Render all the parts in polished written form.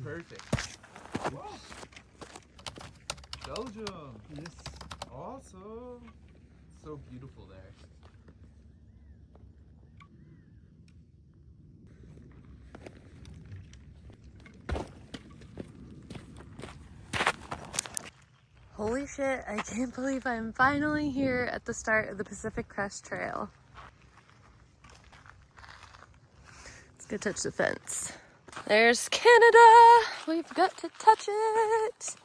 Perfect. Whoa. Belgium. Yes. Awesome. So beautiful there. Holy shit, I can't believe I'm finally here at the start of the Pacific Crest Trail. Let's go touch the fence. There's Canada! We've got to touch it!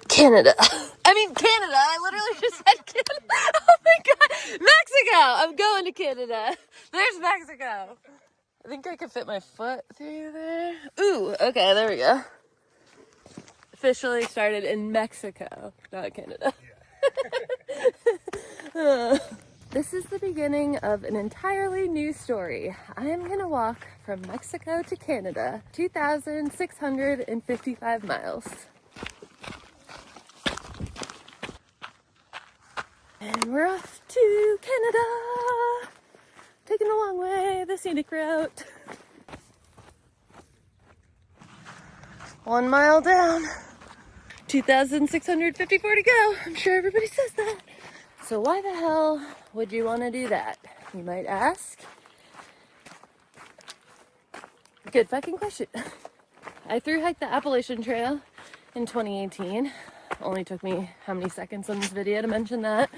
Canada. I mean Canada, I literally just said Canada. Oh my god! Mexico! I'm going to Canada. There's Mexico. I think I could fit my foot through there. Ooh, okay, there we go. Officially started in Mexico, not Canada. Yeah. This is the beginning of an entirely new story. I am gonna walk from Mexico to Canada, 2,655 miles. And we're off to Canada! Taking the long way, the scenic route. 1 mile down, 2,654 to go. I'm sure everybody says that. So why the hell would you want to do that, you might ask? Good fucking question. I thru-hiked the Appalachian Trail in 2018. Only took me how many seconds on this video to mention that.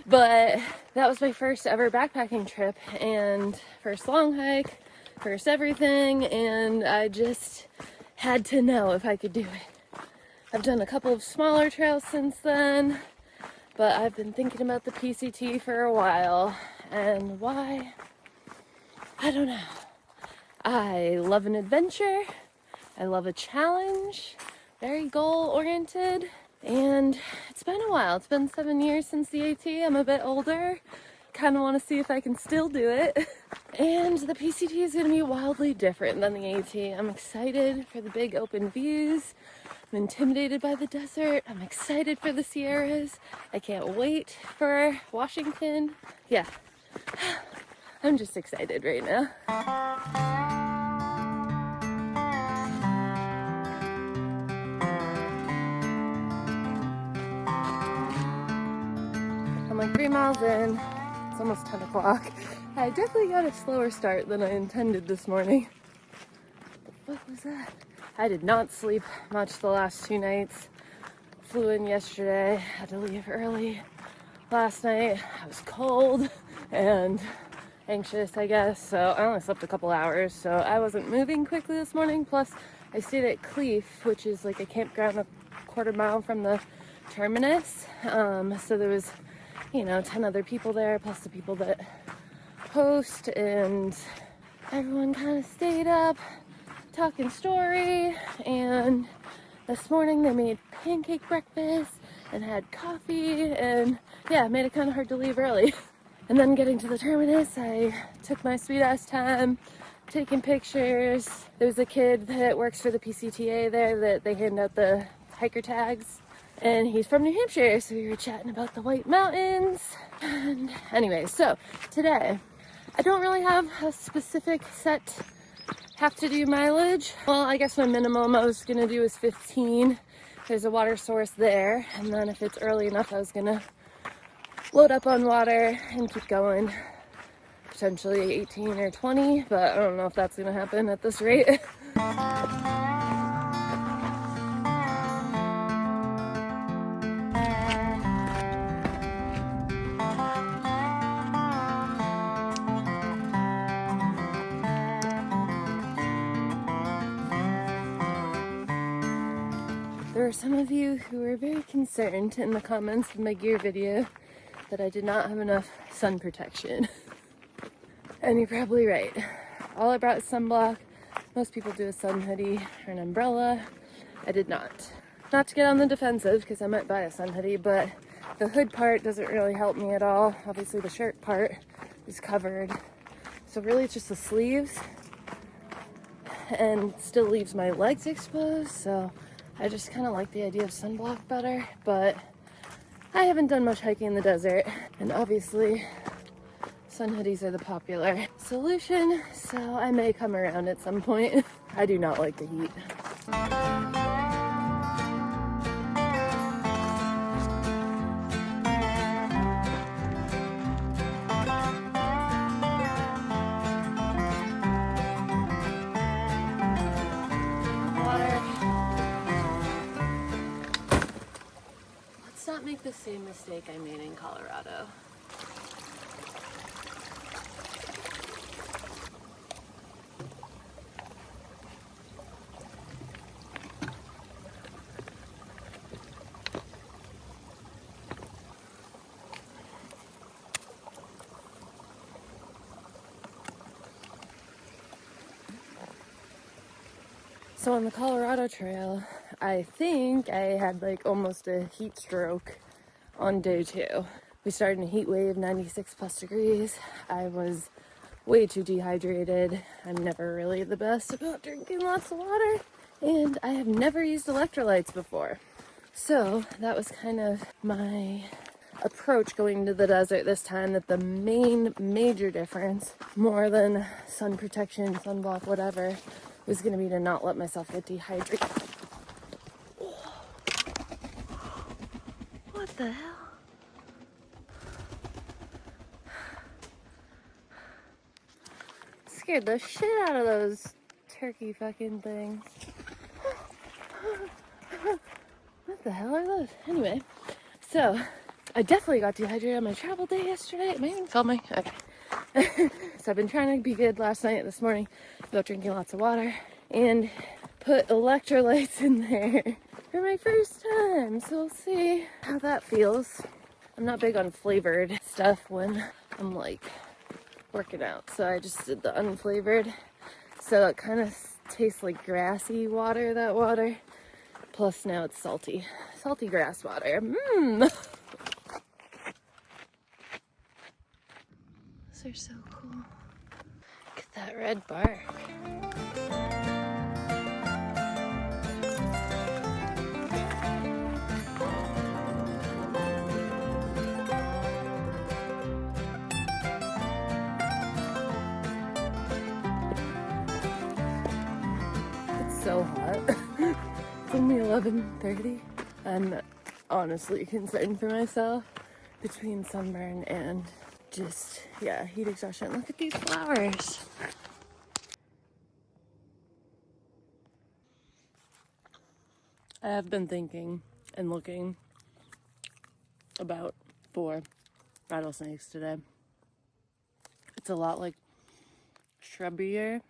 But that was my first ever backpacking trip and first long hike, first everything, and I just had to know if I could do it. I've done a couple of smaller trails since then, but I've been thinking about the PCT for a while, and why? I don't know. I love an adventure, I love a challenge, very goal-oriented, and it's been a while. It's been 7 years since the AT. I'm a bit older, kind of want to see if I can still do it. And the PCT is going to be wildly different than the AT. I'm excited for the big open views. I'm intimidated by the desert. I'm excited for the Sierras. I can't wait for Washington. Yeah, I'm just excited right now. I'm like 3 miles in. It's almost 10 o'clock. I definitely got a slower start than I intended this morning. What the fuck was that? I did not sleep much the last 2 nights. Flew in yesterday, had to leave early. Last night I was cold and anxious, I guess, so I only slept a couple hours, so I wasn't moving quickly this morning. Plus I stayed at Cleef, which is like a campground a quarter mile from the terminus, so there was, you know, 10 other people there, plus the people that host, and everyone kind of stayed up talking story. And this morning they made pancake breakfast and had coffee, and yeah, it made it kind of hard to leave early. And then getting to the terminus, I took my sweet ass time taking pictures. There's a kid that works for the PCTA there that they hand out the hiker tags, and he's from New Hampshire, so we were chatting about the White Mountains. And anyway, so today I don't really have a specific set have to do mileage. Well, I guess my minimum I was gonna do is 15. There's a water source there, and then if it's early enough I was gonna load up on water and keep going, potentially 18 or 20, but I don't know if that's gonna happen at this rate. There were some of you who were very concerned in the comments of my gear video that I did not have enough sun protection. And you're probably right. All I brought is sunblock. Most people do a sun hoodie or an umbrella. I did not. Not to get on the defensive, because I might buy a sun hoodie, but the hood part doesn't really help me at all. Obviously the shirt part is covered. So really it's just the sleeves, and still leaves my legs exposed, so I just kind of like the idea of sunblock better. But I haven't done much hiking in the desert, and obviously sun hoodies are the popular solution, so I may come around at some point. I do not like the heat. Let's not make the same mistake I made in Colorado. So on the Colorado Trail, I think I had like almost a heat stroke on day 2. We started in a heat wave, 96 plus degrees. I was way too dehydrated. I'm never really the best about drinking lots of water, and I have never used electrolytes before. So that was kind of my approach going to the desert this time, that the main major difference, more than sun protection, sunblock, whatever, was going to be to not let myself get dehydrated. What the hell? Scared the shit out of those turkey fucking things. What the hell are those? Anyway, so I definitely got dehydrated on my travel day yesterday. Am I even filming? Okay. So I've been trying to be good last night and this morning about drinking lots of water and put electrolytes in there for my first time. So we'll see how that feels. I'm not big on flavored stuff when I'm like working out. So I just did the unflavored. So it kind of tastes like grassy water, that water. Plus now it's salty. Salty grass water. Mmm. Those are so cool. Look at that red bark. It's so hot. It's only 11:30. I'm honestly concerned for myself between sunburn and just, yeah, heat exhaustion. Look at these flowers. I have been thinking and looking for rattlesnakes today. It's a lot like shrubbier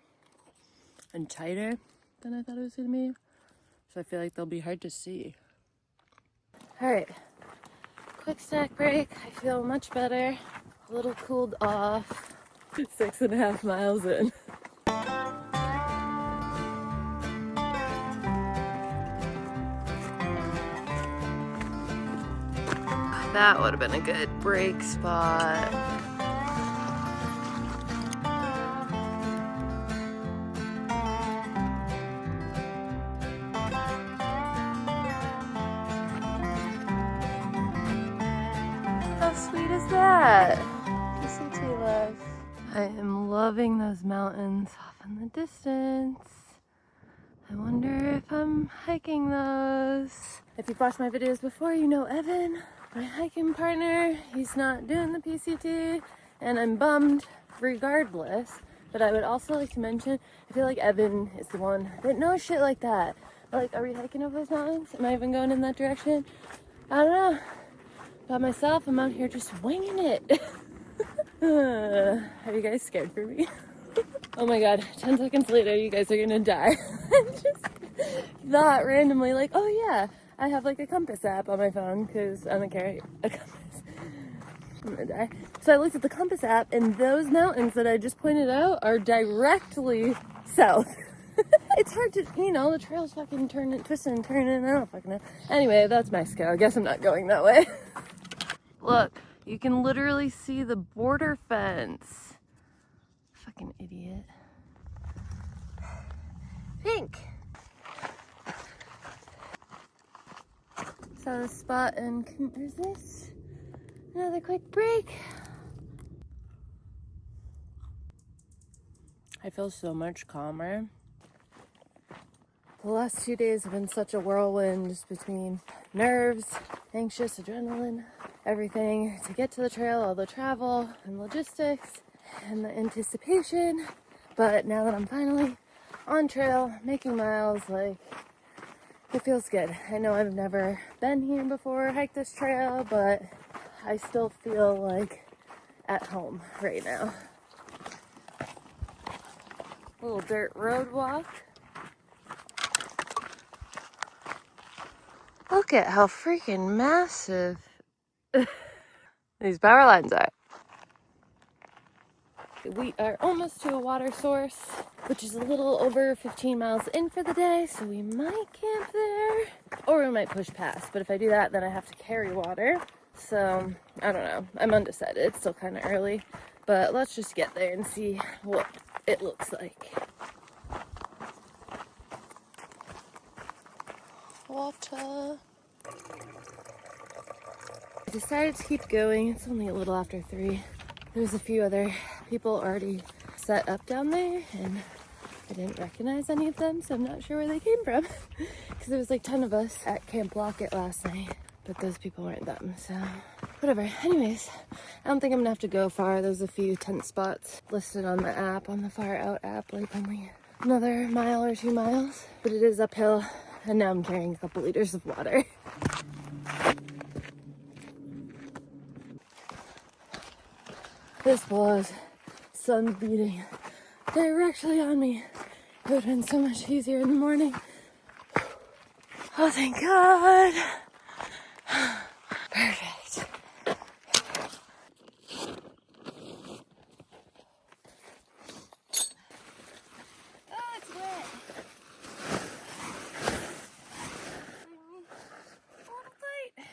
and tighter than I thought it was gonna be. So I feel like they'll be hard to see. All right, quick snack break. I feel much better, a little cooled off. 6.5 miles in. That would have been a good break spot. How sweet is that? PCT love. I am loving those mountains off in the distance. I wonder if I'm hiking those. If you've watched my videos before, you know Evan, my hiking partner. He's not doing the PCT, and I'm bummed regardless. But I would also like to mention, I feel like Evan is the one that knows shit like that. Like, are we hiking over those mountains? Am I even going in that direction? I don't know. By myself, I'm out here just winging it. Are you guys scared for me? Oh my god, 10 seconds later, you guys are gonna die. I just thought randomly, like, oh yeah, I have like a compass app on my phone because I don't carry a compass. I'm gonna die. So I looked at the compass app, and those mountains that I just pointed out are directly south. It's hard to, you know, the trail's fucking turning, twisting and turning, I don't fucking know. Anyway, that's Mexico. I guess I'm not going that way. Look, you can literally see the border fence. Fucking idiot. Pink. Saw the spot and couldn't resist. Another quick break. feel so much calmer. The last 2 days have been such a whirlwind, just between nerves, anxious, adrenaline, everything to get to the trail, all the travel and logistics and the anticipation. But now that I'm finally on trail, making miles, like, it feels good. I know I've never been here before, hiked this trail, but I still feel like at home right now. Little dirt road walk. Look at how freaking massive these power lines are. We are almost to a water source, which is a little over 15 miles in for the day, so we might camp there, or we might push past. But if I do that, then I have to carry water. So, I don't know. I'm undecided. It's still kind of early, but let's just get there and see what it looks like. Water. I decided to keep going. It's only a little after 3. There's a few other people already set up down there, and I didn't recognize any of them, so I'm not sure where they came from. Because there was like 10 of us at Camp Lockett last night, but those people weren't them, so whatever. Anyways, I don't think I'm gonna have to go far. There's a few tent spots listed on the app, on the Far Out app, like only another mile or 2 miles, but it is uphill, and now I'm carrying a couple liters of water. This was sun beating directly on me. It would have been so much easier in the morning. Oh, thank God. Perfect. Oh, it's wet. Hold tight.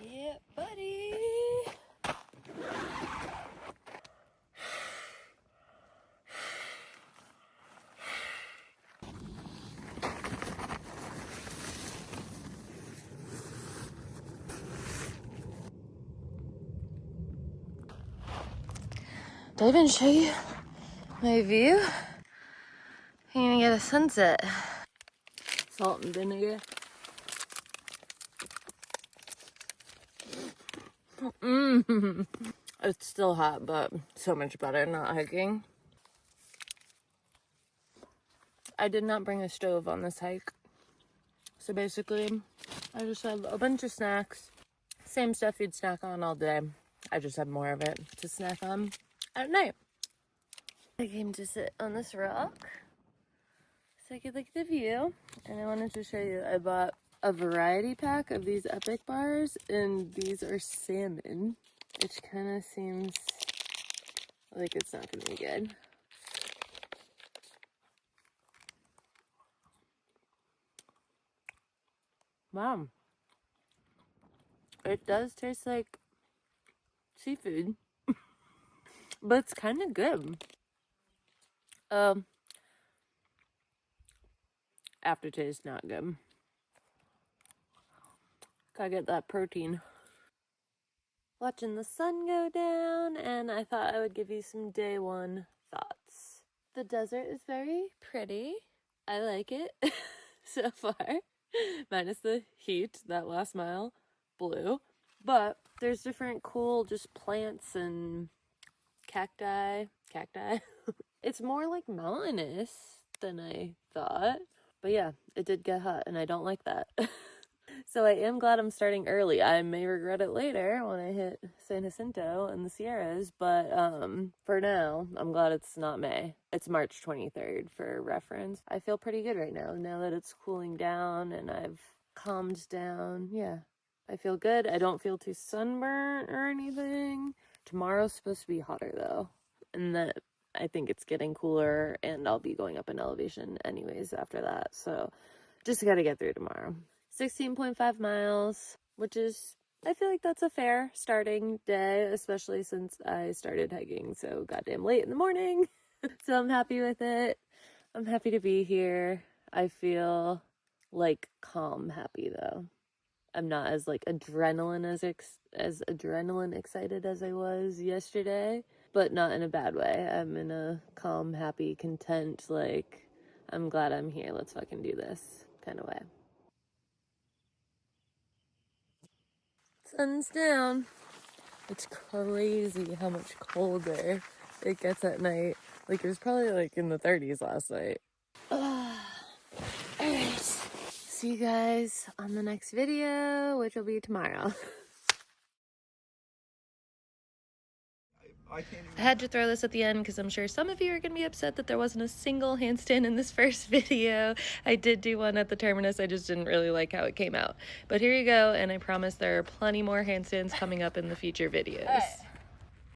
Yeah, buddy. Did I even show you my view? I'm gonna get a sunset. Salt and vinegar. It's still hot, but so much better not hiking. I did not bring a stove on this hike. So basically, I just have a bunch of snacks. Same stuff you'd snack on all day. I just have more of it to snack on at night. I came to sit on this rock so I could look at the view. And I wanted to show you, I bought a variety pack of these Epic bars, and these are salmon, which kind of seems like it's not gonna be good. Wow. It does taste like seafood, but it's kind of good. Aftertaste not good. Gotta get that protein. Watching the sun go down, and I thought I would give you some day 1 thoughts. The desert is very pretty. I like it so far. Minus the heat, that last mile blew. But there's different cool just plants and cacti. It's more like mountainous than I thought. But yeah, it did get hot, and I don't like that. So I am glad I'm starting early. I may regret it later when I hit San Jacinto and the Sierras, but for now, I'm glad it's not May. It's March 23rd for reference. I feel pretty good right now that it's cooling down and I've calmed down. Yeah, I feel good. I don't feel too sunburnt or anything. Tomorrow's supposed to be hotter though, and that I think it's getting cooler, and I'll be going up in elevation anyways after that. So just gotta get through tomorrow. 16.5 miles, which is, I feel like that's a fair starting day, especially since I started hiking so goddamn late in the morning. So I'm happy with it. I'm happy to be here. I feel like calm happy though. I'm not as like adrenaline as adrenaline excited as I was yesterday, but not in a bad way. I'm in a calm, happy, content, like I'm glad I'm here. Let's fucking do this kind of way. Sun's down. It's crazy how much colder it gets at night. Like it was probably like in the 30s last night. Alright. See you guys on the next video, which will be tomorrow. I had to throw this at the end because I'm sure some of you are going to be upset that there wasn't a single handstand in this first video. I did do one at the terminus, I just didn't really like how it came out. But here you go, and I promise there are plenty more handstands coming up in the future videos.